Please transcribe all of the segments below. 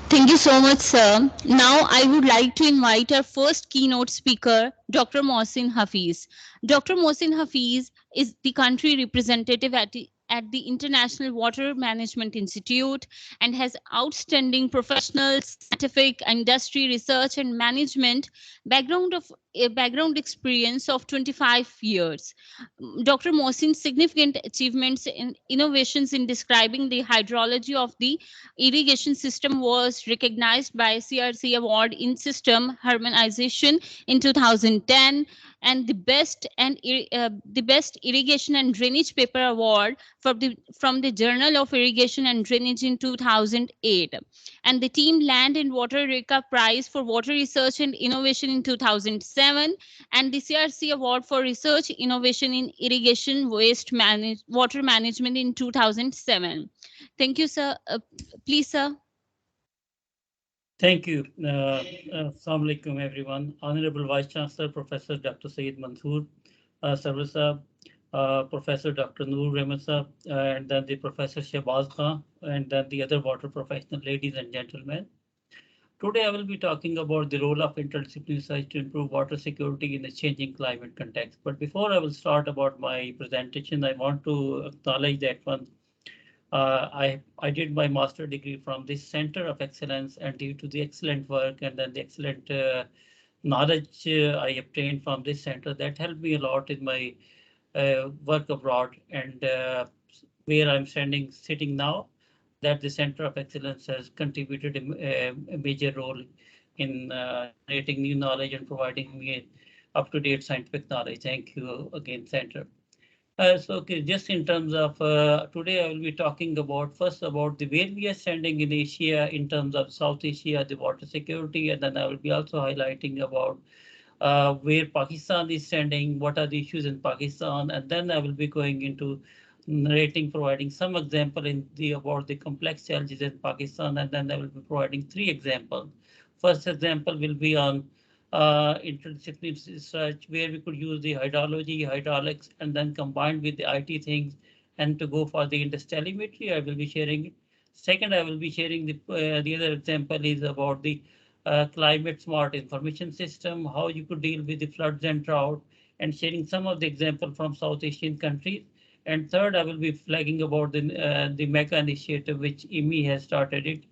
Thank you so much, sir. Now I would like to invite our first keynote speaker, Dr. Mohsin Hafeez. Dr. Mohsin Hafeez is the country representative at the International Water Management Institute and has outstanding professional, scientific, industry research and management background experience of 25 years. Dr. Mohsin's significant achievements in innovations in describing the hydrology of the irrigation system was recognized by CRC Award in System Harmonization in 2010 and the best irrigation and drainage paper award from the Journal of Irrigation and Drainage in 2008, and the Team Land and Water Reka Prize for Water Research and Innovation in 2007, and the CRC Award for Research Innovation in Irrigation Water Management in 2007. Thank you, sir. Please, sir. Thank you. Assalamu alaikum, everyone. Honorable Vice Chancellor, Professor Dr. Saeed Mansoor, Sarwar Sahab, Professor Dr. Noor Ahmed Sahab, and then the Professor Shehbaz Khan, and then the other water professional ladies and gentlemen. Today, I will be talking about the role of interdisciplinary research to improve water security in a changing climate context. But before I will start about my presentation, I want to acknowledge that I did my master degree from this Center of Excellence, and due to the excellent work and then the excellent knowledge I obtained from this center, that helped me a lot in my work abroad and where I'm sitting now, that the Center of Excellence has contributed a major role in generating new knowledge and providing me up-to-date scientific knowledge. Thank you again, Center. Okay, just in terms of today, I will be talking about first about the where we are standing in Asia in terms of South Asia, the water security, and then I will be also highlighting about where Pakistan is standing, what are the issues in Pakistan, and then I will be going into narrating, providing some example in the about the complex challenges in Pakistan, and then I will be providing three examples. First example will be on interdisciplinary research where we could use the hydrology, hydraulics, and then combined with the IT things, and to go for the intertelemetry, I will be sharing it. Second, I will be sharing the other example is about the climate smart information system, how you could deal with the floods and drought, and sharing some of the example from South Asian countries. And third, I will be flagging about the mega initiative which IMI has started it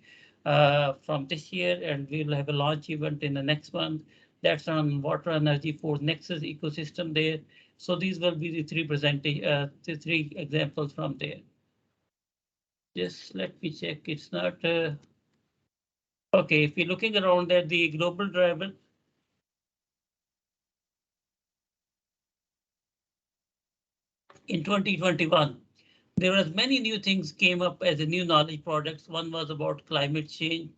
from this year, and we will have a launch event in the next month. That's on water energy for Nexus ecosystem there. So these will be the three examples from there. Just let me check. It's not okay. If you're looking around at the global driver, in 2021, there was many new things came up as a new knowledge products. One was about climate change.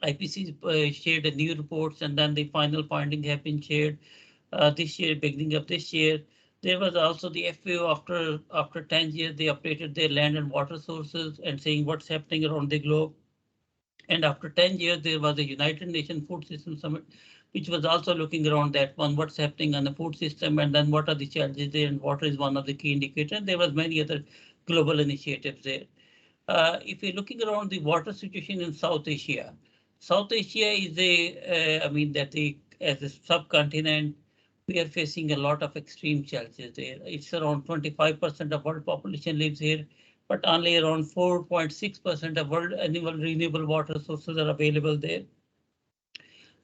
IPC shared a new reports, and then the final finding have been shared this year, beginning of this year. There was also the FAO after 10 years, they updated their land and water sources and saying what's happening around the globe. And after 10 years, there was a United Nations Food System Summit, which was also looking around that one, what's happening on the food system, and then what are the challenges there, and water is one of the key indicators. There was many other global initiatives there. If you're looking around the water situation in South Asia is I mean that as a subcontinent, we are facing a lot of extreme challenges there. It's around 25% of world population lives here, but only around 4.6% of world annual renewable water sources are available there.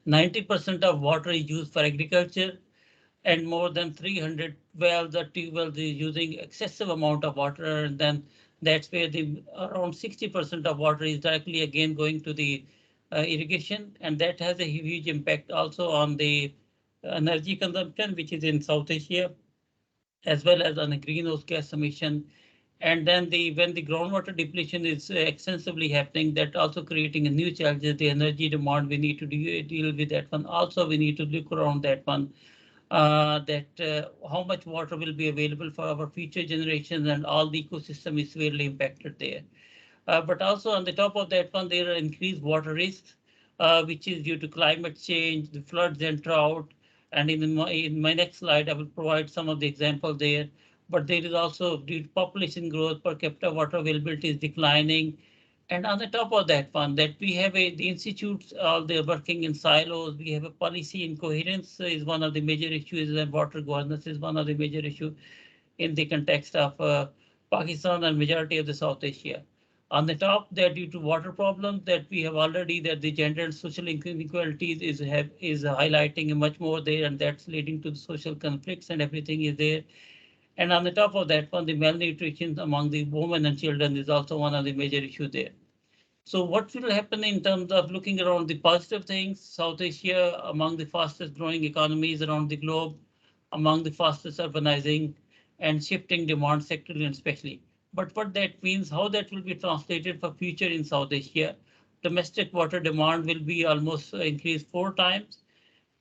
90% of water is used for agriculture, and more than 300 wells or tube is using excessive amount of water, and then that's where the around 60% of water is directly again going to the irrigation, and that has a huge impact also on the energy consumption, which is in South Asia, as well as on the greenhouse gas emission. And then when the groundwater depletion is extensively happening, that also creating a new challenges, the energy demand, we need to deal with that one. Also, we need to look around that one, how much water will be available for our future generations, and all the ecosystem is severely impacted there. But also on the top of that one, there are increased water risks, which is due to climate change, the floods and drought. And in my next slide, I will provide some of the examples there. But there is also due to population growth, per capita water availability is declining, And on the top of that one, that we have the institutes, all they're working in silos. We have a policy incoherence is one of the major issues, and water governance is one of the major issues in the context of Pakistan and majority of the South Asia. On the top, that due to water problems that we have already, that the gender and social inequalities is highlighting much more there, and that's leading to the social conflicts and everything is there. And on the top of that one, the malnutrition among the women and children is also one of the major issues there. So what will happen in terms of looking around the positive things? South Asia among the fastest growing economies around the globe, among the fastest urbanizing and shifting demand sectorally and especially. But what that means, how that will be translated for future in South Asia, domestic water demand will be almost increased 4 times.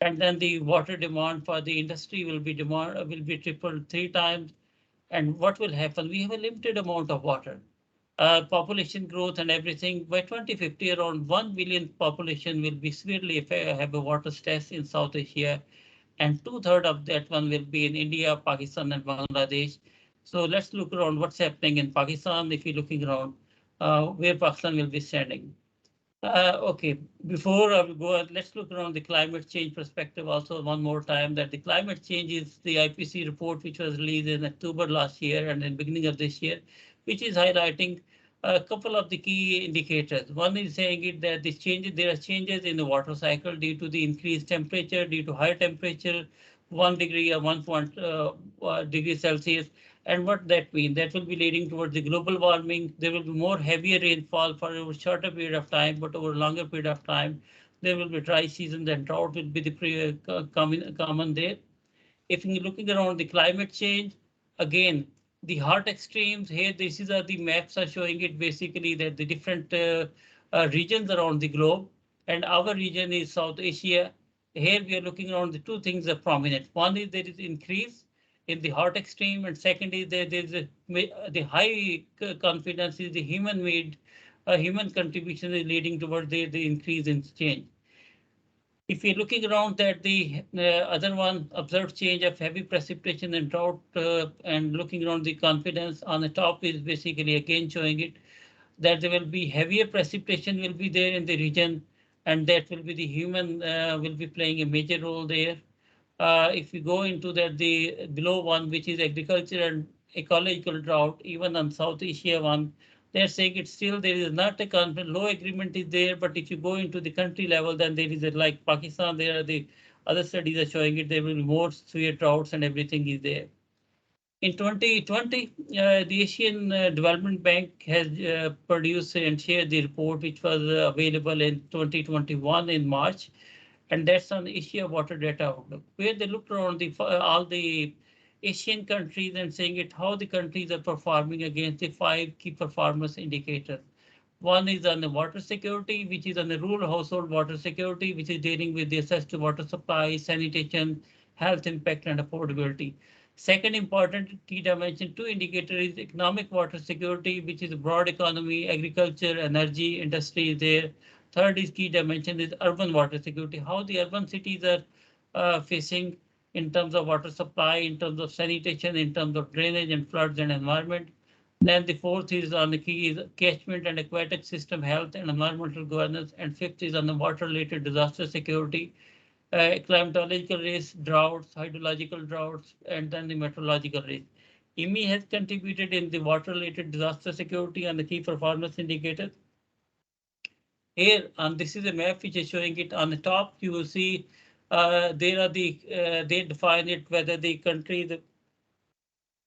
And then the water demand for the industry will be tripled 3 times. And what will happen? We have a limited amount of water, population growth and everything. By 2050, around 1 billion population will be severely have a water stress in South Asia, and two-thirds of that one will be in India, Pakistan, and Bangladesh. So let's look around what's happening in Pakistan. If you're looking around, where Pakistan will be standing. Okay, before I will go, let's look around the climate change perspective also one more time, that the climate change is the IPC report, which was released in October last year and in beginning of this year, which is highlighting a couple of the key indicators. One is saying it that there are changes in the water cycle due to the increased temperature, due to high temperature, 1 degree or 1 degree Celsius. And what that means, that will be leading towards the global warming. There will be more heavier rainfall for a shorter period of time, but over a longer period of time, there will be dry seasons and drought will be the common there. If you're looking around the climate change, again, the hot extremes here, this is the maps are showing it basically that the different regions around the globe, and our region is South Asia. Here we are looking around the two things are prominent. One is there is increase in the hot extreme, and second is there is the high confidence is the human made, human contribution is leading towards the increase in change. If you're looking around that, the other one, observed change of heavy precipitation and drought, and looking around the confidence on the top is basically again showing it that there will be heavier precipitation will be there in the region, and that will be the human will be playing a major role there. If we go into that, the below one, which is agriculture and ecological drought, even on South Asia one, they're saying it's still there is not a confident, low agreement is there, but if you go into the country level, then there is a, like Pakistan, there are the other studies are showing it, there will be more severe droughts and everything is there. In 2020, the Asian Development Bank has produced and shared the report, which was available in 2021 in March, and that's on Asia Water Data Outlook, where they looked around all the Asian countries and saying it how the countries are performing against the 5 key performance indicators. One is on the water security, which is on the rural household water security, which is dealing with the access to water supply, sanitation, health impact, and affordability. Second important key dimension, two indicator is economic water security, which is broad economy, agriculture, energy, industry is there. Third is key dimension is urban water security, how the urban cities are facing in terms of water supply, in terms of sanitation, in terms of drainage and floods and environment. Then the fourth is on the key is catchment and aquatic system health and environmental governance. And fifth is on the water related disaster security, climatological risk, droughts, hydrological droughts, and then the meteorological risk. IMI has contributed in the water related disaster security and the key performance indicators. Here, and this is a map which is showing it on the top. You will see there are they define it whether the country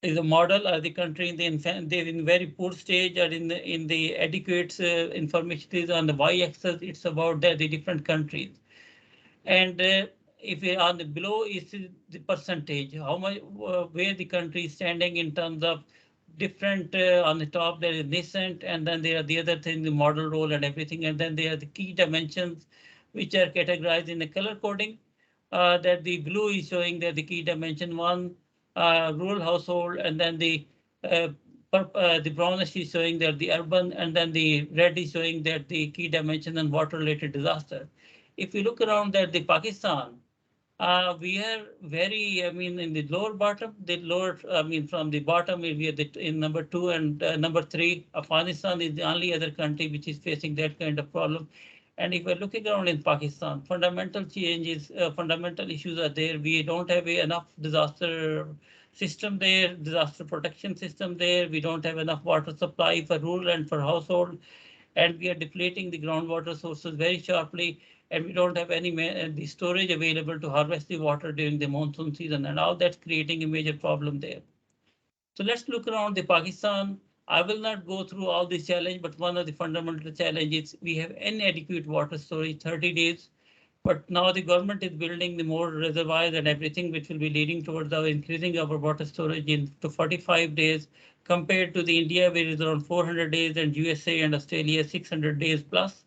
is a model or the country in they're in very poor stage or in the adequate information is on the y-axis. It's about the different countries, and if we on the below is the percentage, how much where the country is standing in terms of different on the top there is nascent, and then there are the other thing, the model role and everything, and then there are the key dimensions which are categorized in the color coding. That the blue is showing that the key dimension one, rural household, and then the brownish is showing that the urban, and then the red is showing that the key dimension and water related disaster. If you look around that the Pakistan, We are very, I mean, in the lower bottom, the lower, I mean, from the bottom, we are in number two and number three. Afghanistan is the only other country which is facing that kind of problem. And if we're looking around in Pakistan, fundamental changes, fundamental issues are there. We don't have enough disaster system there, disaster protection system there. We don't have enough water supply for rural and for household, and we are depleting the groundwater sources very sharply, and we don't have any the storage available to harvest the water during the monsoon season, and all that's creating a major problem there. So let's look around the Pakistan. I will not go through all these challenges, but one of the fundamental challenges, we have inadequate water storage 30 days. But now the government is building the more reservoirs and everything, which will be leading towards our increasing our water storage in to 45 days compared to the India, where it is around 400 days, and USA and Australia 600 days plus.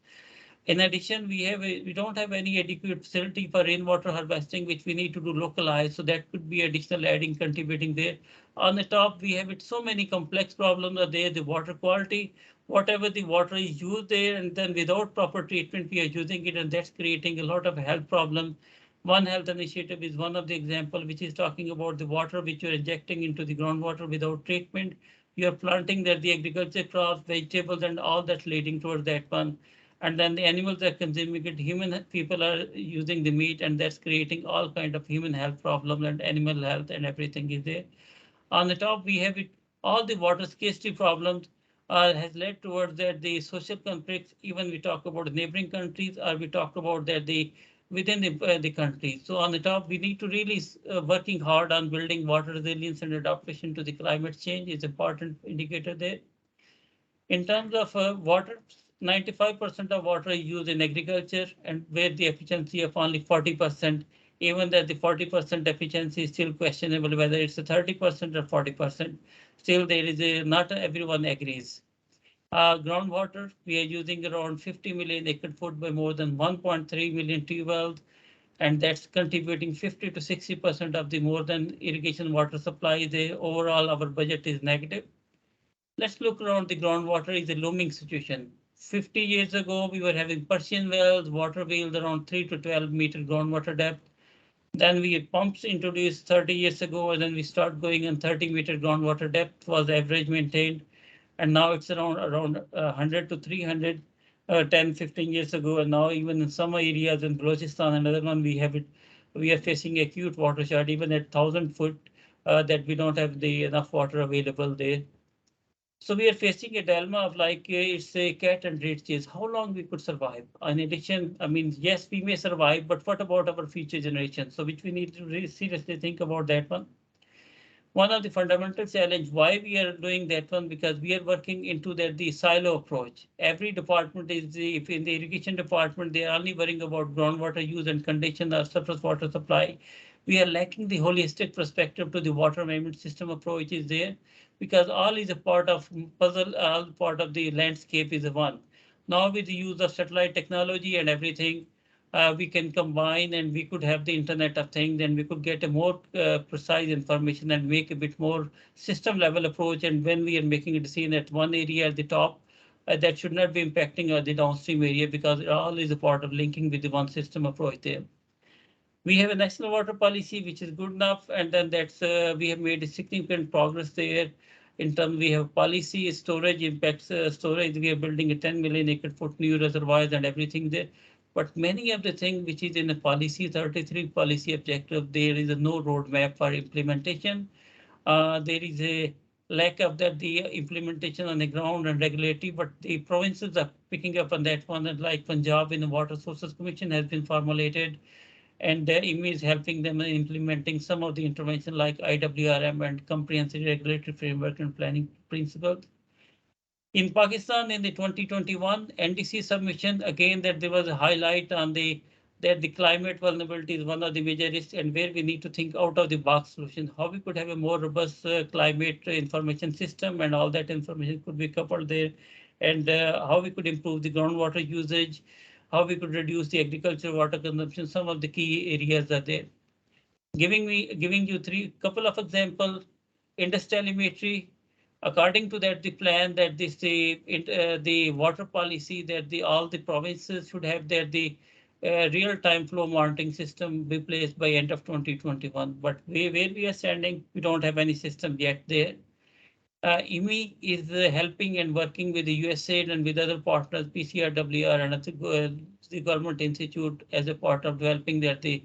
In addition, we don't have any adequate facility for rainwater harvesting, which we need to do localized. So that could be additional adding, contributing there. On the top, we have it so many complex problems are there. The water quality, whatever the water is used there, and then without proper treatment, we are using it, and that's creating a lot of health problems. One health initiative is one of the example, which is talking about the water which you're injecting into the groundwater without treatment. You're planting there the agriculture crops, vegetables, and all that leading towards that one, and then the animals are consuming it, human people are using the meat, and that's creating all kind of human health problems and animal health, and everything is there. On the top, we have it, all the water scarcity problems has led towards that the social conflicts, even we talk about neighboring countries, or we talk about that the within the country. So on the top, we need to really working hard on building water resilience and adaptation to the climate change is important indicator there. In terms of water, 95% of water is used in agriculture, and where the efficiency of only 40%, even that the 40% efficiency is still questionable whether it's a 30% or 40%. Still, there is a not everyone agrees. Groundwater, we are using around 50 million acre foot by more than 1.3 million tube wells, and that's contributing 50 to 60% of the more than irrigation water supply. The overall our budget is negative. Let's look around the groundwater is a looming situation. 50 years ago, we were having Persian wells, water wheels around 3 to 12 meter groundwater depth. Then we had pumps introduced 30 years ago, and then we start going on 30-meter groundwater depth was average maintained. And now it's around 100 to 300, 10, 15 years ago. And now even in some areas in Balochistan, another one, we have it, we are facing acute water shortage, even at 1,000 foot, that we don't have the enough water available there. So we are facing a dilemma of like it's a cat and rat chase. How long we could survive? In addition, I mean, yes, we may survive, but what about our future generations? So which we need to really seriously think about that one. One of the fundamental challenge why we are doing that one, because we are working into the silo approach. Every department is if in the irrigation department they are only worrying about groundwater use and condition or surface water supply. We are lacking the holistic perspective to the water management system approach is there, because all is a part of puzzle, all part of the landscape is a one. Now with the use of satellite technology and everything, we can combine, and we could have the Internet of Things, and we could get a more precise information and make a bit more system level approach. And when we are making a decision at one area at the top, that should not be impacting the downstream area, because it all is a part of linking with the one system approach there. We have a national water policy which is good enough, and then that's we have made a significant progress there. In terms, we have policy storage impacts storage. We are building a 10 million acre foot new reservoirs and everything there. But many of the things which is in the policy 33 policy objective, there is a no roadmap for implementation. There is a lack of that the implementation on the ground and regulatory, but the provinces are picking up on that one. And like Punjab in the Water Sources Commission has been formulated, and their IWMI is helping them in implementing some of the intervention like IWRM and comprehensive regulatory framework and planning principles. In Pakistan, in the 2021 NDC submission, again that there was a highlight on the that the climate vulnerability is one of the major risks, and where we need to think out of the box solution, how we could have a more robust climate information system, and all that information could be coupled there, and how we could improve the groundwater usage, how we could reduce the agricultural water consumption. Some of the key areas are there. Giving you three couple of examples. Industrial telemetry. According to that, the plan that the water policy that the all the provinces should have their the a real-time flow monitoring system be placed by end of 2021. But where we are standing, we don't have any system yet there. IMI is helping and working with the USAID and with other partners, PCRWR and the government institute as a part of developing the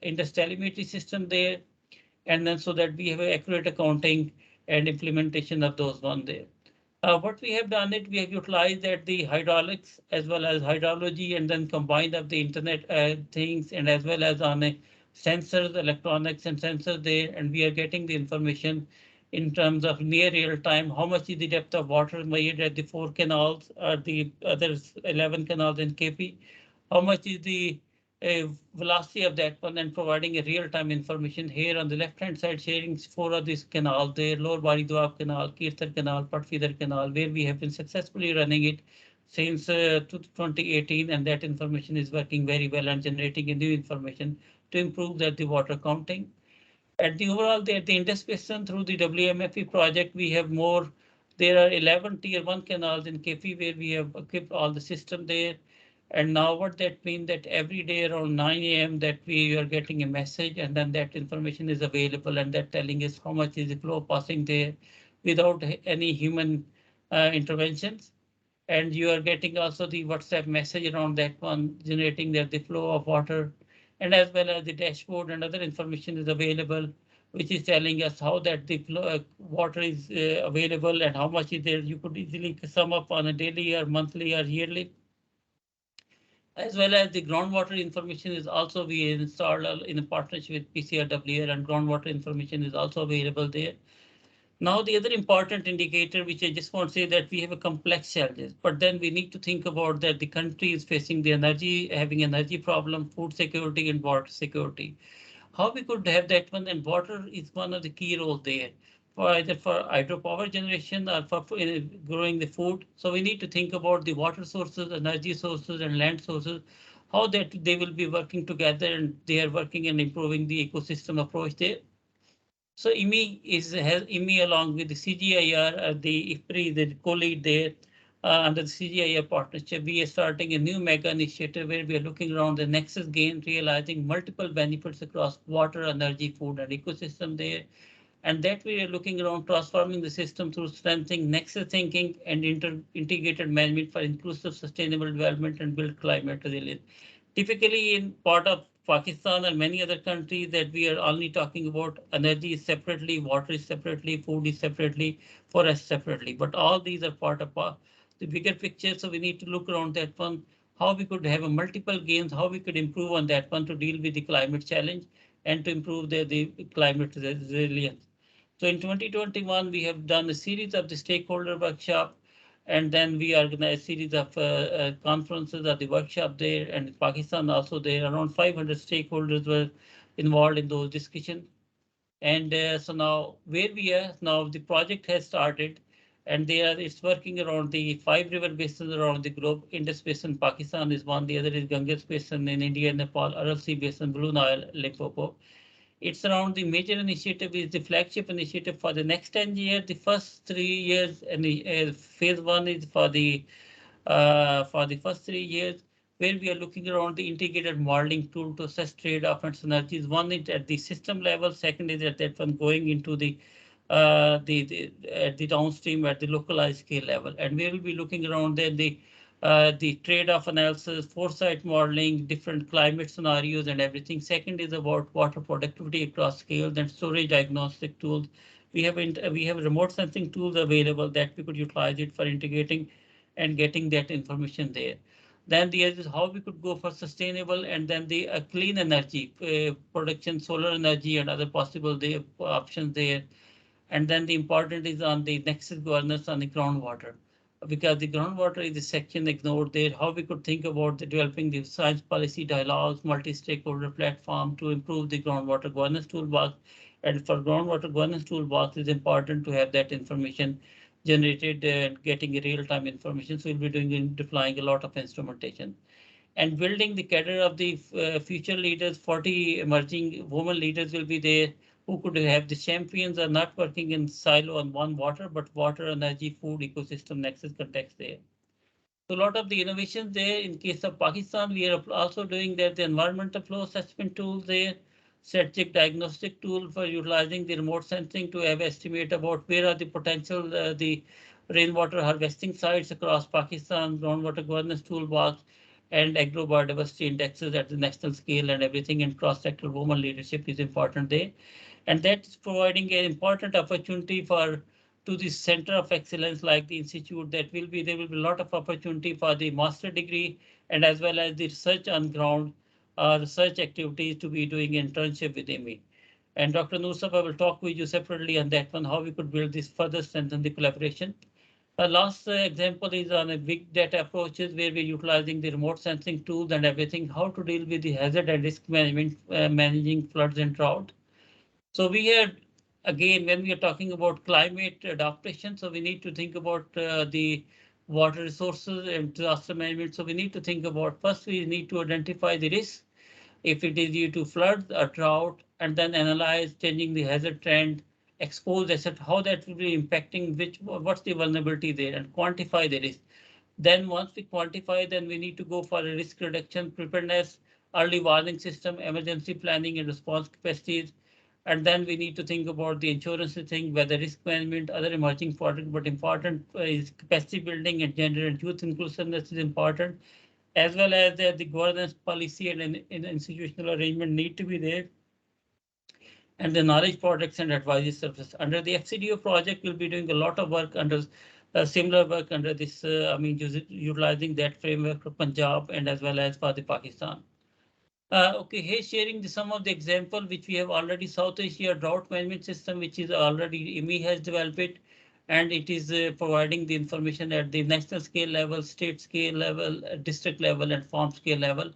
intertelemetry system there, and then so that we have accurate accounting and implementation of those one there. What we have done it, we have utilized that the hydraulics as well as hydrology and then combined of the internet things and as well as on a sensors, electronics and sensors there, and we are getting the information in terms of near real time, how much is the depth of water measured at the 4 canals or the other 11 canals in KP, how much is the velocity of that one, and providing a real-time information here on the left-hand side, sharing four of these canals there, Lower Bari Doab Canal, Kirtar Canal, Patfeeder Canal, where we have been successfully running it since 2018, and that information is working very well and generating a new information to improve that the water counting. At the overall, the Indus Basin through the WMFE project, we have more. There are 11 tier 1 canals in KP where we have equipped all the system there. And now what that means that every day around 9 a.m. that we are getting a message and then that information is available and that telling us how much is the flow passing there without any human interventions. And you are getting also the WhatsApp message around that one, generating that the flow of water, and as well as the dashboard and other information is available, which is telling us how that the flow, water is available and how much is there. You could easily sum up on a daily or monthly or yearly. As well as the groundwater information is also we installed in a partnership with PCRWR, and groundwater information is also available there. Now, the other important indicator, which I just want to say that we have a complex challenges, but then we need to think about that the country is facing the energy, having energy problem, food security and water security. How we could have that one, and water is one of the key roles there for either for hydropower generation or for growing the food. So we need to think about the water sources, energy sources and land sources, how that they will be working together and they are working and improving the ecosystem approach there. So has IMI along with the CGIR, the IFPRI, the co-lead there under the CGIR partnership. We are starting a new mega initiative where we are looking around the Nexus Game, realizing multiple benefits across water, energy, food, and ecosystem there. And that we are looking around transforming the system through strengthening nexus thinking and integrated management for inclusive sustainable development and build climate resilience. Typically in part of Pakistan and many other countries that we are only talking about energy is separately, water is separately, food is separately, forest separately. But all these are part of the bigger picture. So we need to look around that one, how we could have a multiple gains, how we could improve on that one to deal with the climate challenge and to improve the climate resilience. So in 2021, we have done a series of the stakeholder workshop, and then we organized a series of conferences at the workshop there, and in Pakistan also there. Around 500 stakeholders were involved in those discussions. And so now where we are now, the project has started, and it's working around the 5 river basins around the globe. Indus Basin, Pakistan is one. The other is Ganges Basin in India, Nepal, Aral Sea Basin, Blue Nile, Limpopo. It's around the major initiative is the flagship initiative for the next 10 years. The first 3 years and the phase one is for the first 3 years, where we are looking around the integrated modeling tool to assess trade-off and synergies. One is at the system level, second is at that one going into at the downstream at the localized scale level. And we will be looking around then the trade-off analysis, foresight modeling, different climate scenarios and everything. Second is about water productivity across scales and storage diagnostic tools. We have remote sensing tools available that we could utilize it for integrating and getting that information there. Then the other is how we could go for sustainable and then the clean energy production, solar energy and other possible options there. And then the important is on the nexus governance on the groundwater, because the groundwater is the section ignored there. How we could think about developing the science policy dialogues, multi-stakeholder platform to improve the groundwater governance toolbox. And for groundwater governance toolbox, it's important to have that information generated and getting real-time information. So we'll be doing deploying a lot of instrumentation and building the cadre of the future leaders. 40 emerging women leaders will be there who could have the champions are not working in silo on one water, but water, energy, food, ecosystem nexus context there. So a lot of the innovations there. In case of Pakistan, we are also doing there the environmental flow assessment tools there, strategic diagnostic tool for utilizing the remote sensing to have estimate about where are the potential the rainwater harvesting sites across Pakistan, groundwater governance toolbox, and agro biodiversity indexes at the national scale and everything. And cross-sector women leadership is important there, and that's providing an important opportunity for to the center of excellence like the institute. That will be there will be a lot of opportunity for the master degree and as well as the research on ground research activities to be doing internship with me. And Dr. Nusaf, I will talk with you separately on that one, how we could build this further strengthen the collaboration. Last example is on a big data approaches where we're utilizing the remote sensing tools and everything, how to deal with the hazard and risk management, managing floods and drought. So we had, again, when we are talking about climate adaptation, so we need to think about the water resources and disaster management. So we need to think about, first we need to identify the risk, if it is due to flood or drought, and then analyze changing the hazard trend, expose asset, how that will be impacting, what's the vulnerability there, and quantify the risk. Then once we quantify, then we need to go for a risk reduction, preparedness, early warning system, emergency planning and response capacities. And then we need to think about the insurance thing, whether risk management, other emerging products, but important is capacity building and gender and youth inclusiveness is important, as well as the governance policy and institutional arrangement need to be there, and the knowledge products and advisory services. Under the FCDO project, we'll be doing a lot of work under similar work under this, utilizing that framework for Punjab and as well as for the Pakistan. Okay, here sharing some of the example which we have already South Asia drought management system, which is already IMI has developed it, and it is providing the information at the national scale level, state scale level, district level, and farm scale level.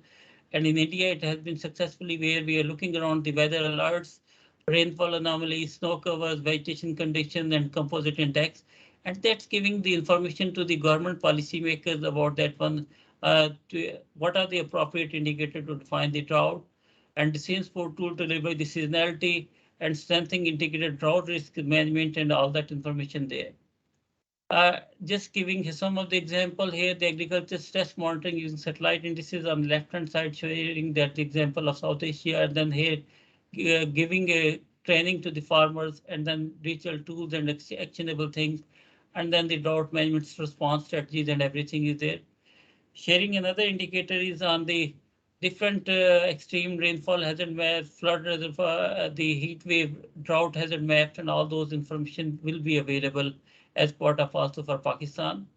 And in India, it has been successfully where we are looking around the weather alerts, rainfall anomalies, snow covers, vegetation conditions, and composite index. And that's giving the information to the government policymakers about that one, what are the appropriate indicators to define the drought, and the same sport tool to deliver the seasonality and strengthening integrated drought risk management and all that information there. Just giving some of the example here, the agriculture stress monitoring using satellite indices on the left-hand side, showing that the example of South Asia, and then here giving a training to the farmers, and then digital tools and actionable things, and then the drought management response strategies and everything is there. Sharing another indicator is on the different extreme rainfall hazard map, flood reservoir, the heat wave, drought hazard maps, and all those information will be available as part of also for Pakistan.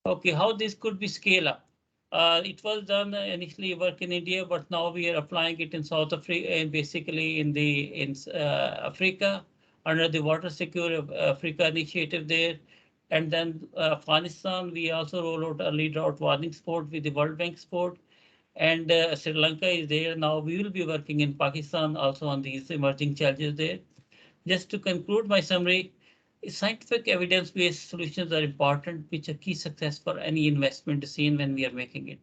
Okay, how this could be scale up? It was done initially work in India, but now we are applying it in South Africa and basically in Africa under the Water Secure Africa initiative there. And then Afghanistan, we also roll out early drought warning support with the World Bank support. And Sri Lanka is there now. We will be working in Pakistan also on these emerging challenges there. Just to conclude my summary, scientific evidence-based solutions are important, which are key success for any investment decision when we are making it.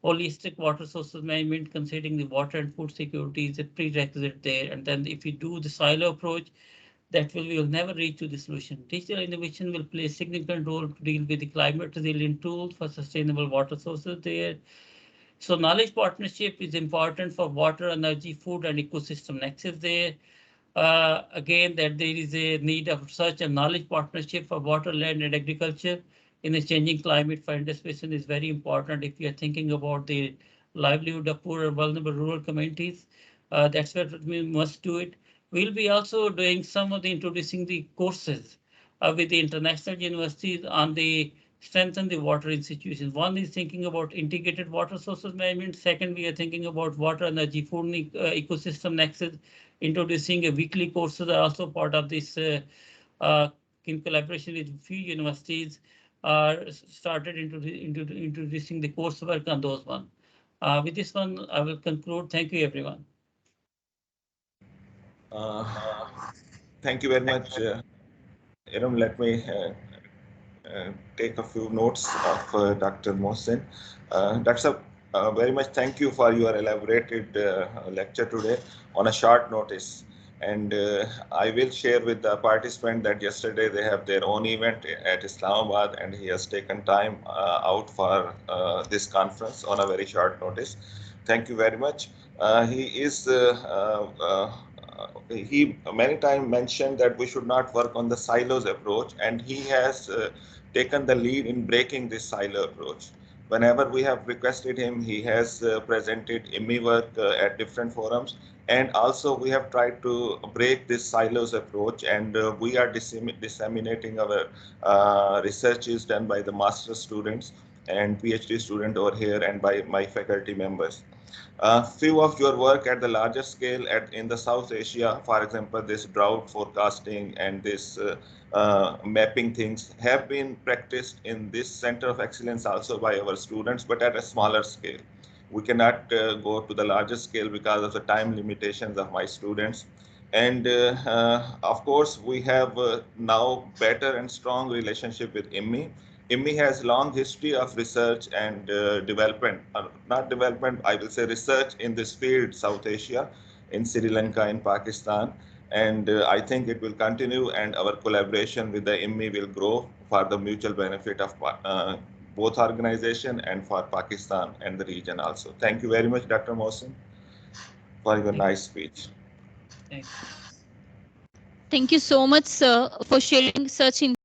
Holistic water sources management, considering the water and food security is a prerequisite there. And then if we do the silo approach, that we will never reach to the solution. Digital innovation will play a significant role to deal with the climate resilient tools for sustainable water sources there. So knowledge partnership is important for water, energy, food, and ecosystem nexus there. Again, that there is a need of research and knowledge partnership for water, land, and agriculture in a changing climate for anticipation is very important if you are thinking about the livelihood of poor and vulnerable rural communities. That's where we must do it. We'll be also doing some of the introducing the courses with the international universities on the strengthen the water institutions. One is thinking about integrated water sources management. Second, we are thinking about water, energy, food, ecosystem nexus. Introducing a weekly courses are also part of this in collaboration with few universities. Started introducing the coursework on those one. With this one, I will conclude. Thank you, everyone. Uh, Thank you very much, Let me take a few notes of Dr. Mohsin. That's a very much thank you for your elaborated lecture today on a short notice. And I will share with the participant that yesterday they have their own event at Islamabad, and he has taken time out for this conference on a very short notice. Thank you very much. He many times mentioned that we should not work on the silos approach, and he has taken the lead in breaking this silo approach. Whenever we have requested him, he has presented IMI work at different forums, and also we have tried to break this silos approach, and we are disseminating our researches done by the master students and PhD student over here and by my faculty members. Few of your work at the larger scale in the South Asia, for example, this drought forecasting and this mapping things have been practiced in this Center of Excellence also by our students, but at a smaller scale. We cannot go to the larger scale because of the time limitations of my students. And of course, we have now better and strong relationship with IMI. IMI has long history of research and development, not development, I will say research in this field, South Asia, in Sri Lanka, in Pakistan. And I think it will continue, and our collaboration with the IMI will grow for the mutual benefit of both organization and for Pakistan and the region also. Thank you very much, Dr. Mohsin, for your Thank nice speech. thank Thank you so much, sir, for sharing such